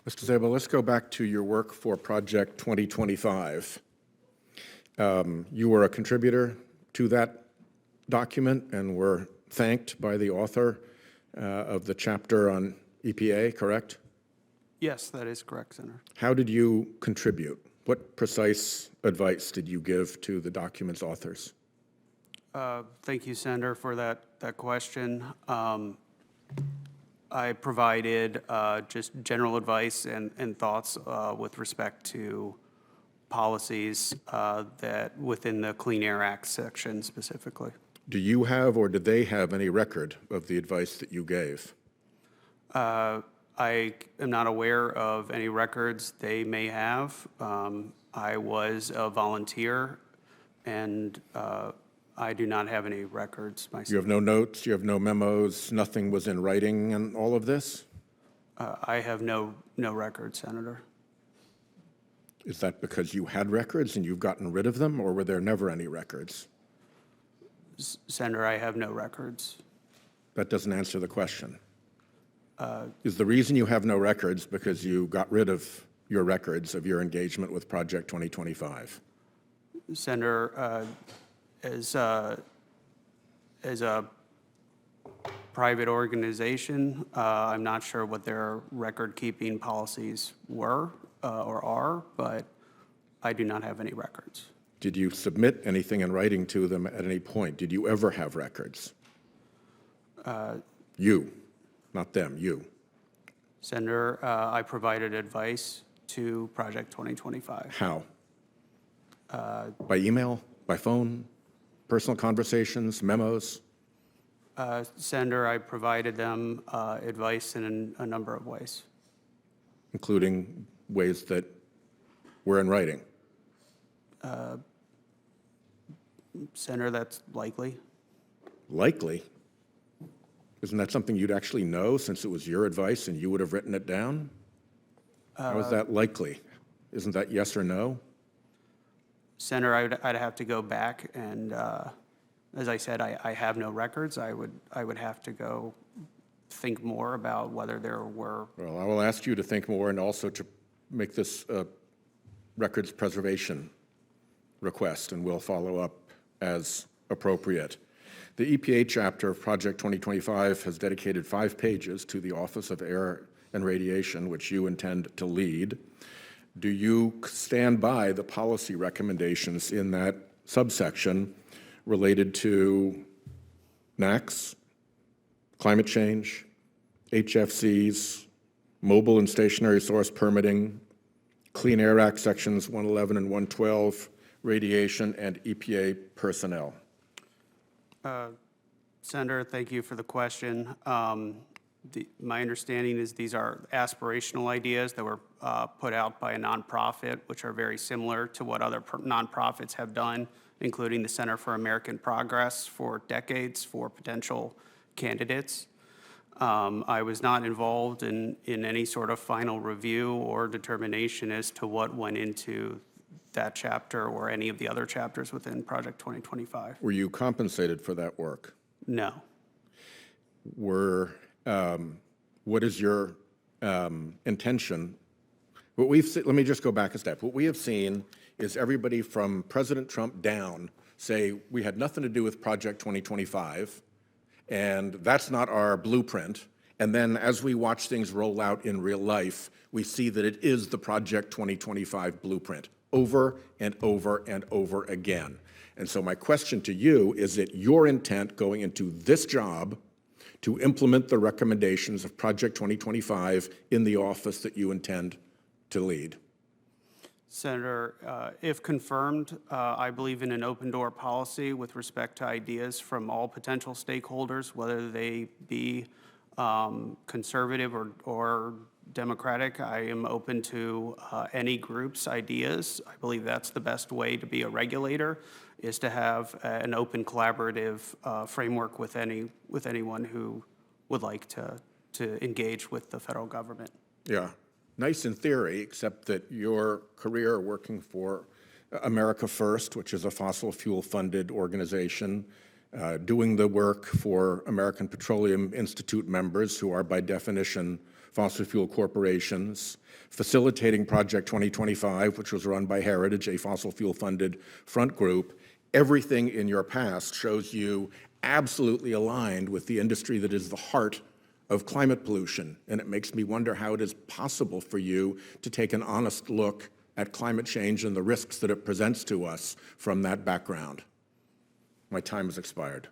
Mr. Szabo, let's go back to your work for Project 2025. You were a contributor to that document and were thanked by the author of the chapter on EPA, correct? Yes, that is correct, Senator. How did you contribute? What precise advice did you give to the document's authors? Thank you, Senator, for that question. I provided just general advice and thoughts with respect to policies that within the Clean Air Act section specifically. Do you have or did they have any record of the advice that you gave? I am not aware of any records they may have. I was a volunteer, and I do not have any records myself. You have no notes, you have no memos, nothing was in writing and all of this? I have no records, Senator. Is that because you had records and you've gotten rid of them, or were there never any records? Senator, I have no records. That doesn't answer the question. Is the reason you have no records because you got rid of your records of your engagement with Project 2025? Senator, as a private organization, I'm not sure what their record-keeping policies were or are, but I do not have any records. Did you submit anything in writing to them at any point? Did you ever have records? You, not them, you. Senator, I provided advice to Project 2025. How? By email, by phone, personal conversations, memos? Senator, I provided them advice in a number of ways. Including ways that were in writing? Senator, that's likely. Likely? Isn't that something you'd actually know since it was your advice and you would have written it down? How is that likely? Isn't that yes or no? Senator, I'd have to go back and, as I said, I have no records. I would have to go think more about whether there were. Well, I will ask you to think more and also to make this records preservation request, and we'll follow up as appropriate. The EPA chapter of Project 2025 has dedicated 5 pages to the Office of Air and Radiation, which you intend to lead. Do you stand by the policy recommendations in that subsection related to NACs, climate change, HFCs, mobile and stationary source permitting, Clean Air Act sections 111 and 112, radiation, and EPA personnel? Senator, thank you for the question. My understanding is these are aspirational ideas that were put out by a nonprofit, which are very similar to what other nonprofits have done, including the Center for American Progress for decades for potential candidates. I was not involved in any sort of final review or determination as to what went into that chapter or any of the other chapters within Project 2025. Were you compensated for that work? No. What is your intention? Let me just go back a step. What we have seen is everybody from President Trump down say we had nothing to do with Project 2025, and that's not our blueprint. And then as we watch things roll out in real life, we see that it is the Project 2025 blueprint over and over and over again. And so my question to you is it your intent going into this job to implement the recommendations of Project 2025 in the office that you intend to lead? Senator, if confirmed, I believe in an open door policy with respect to ideas from all potential stakeholders, whether they be conservative or Democratic. I am open to any group's ideas. I believe that's the best way to be a regulator, is to have an open collaborative framework with anyone who would like to engage with the federal government. Yeah, nice in theory, except that your career working for America First, which is a fossil fuel funded organization, doing the work for American Petroleum Institute members who are by definition fossil fuel corporations, facilitating Project 2025, which was run by Heritage, a fossil fuel-funded front group. Everything in your past shows you absolutely aligned with the industry that is the heart of climate pollution, and it makes me wonder how it is possible for you to take an honest look at climate change and the risks that it presents to us from that background. My time has expired.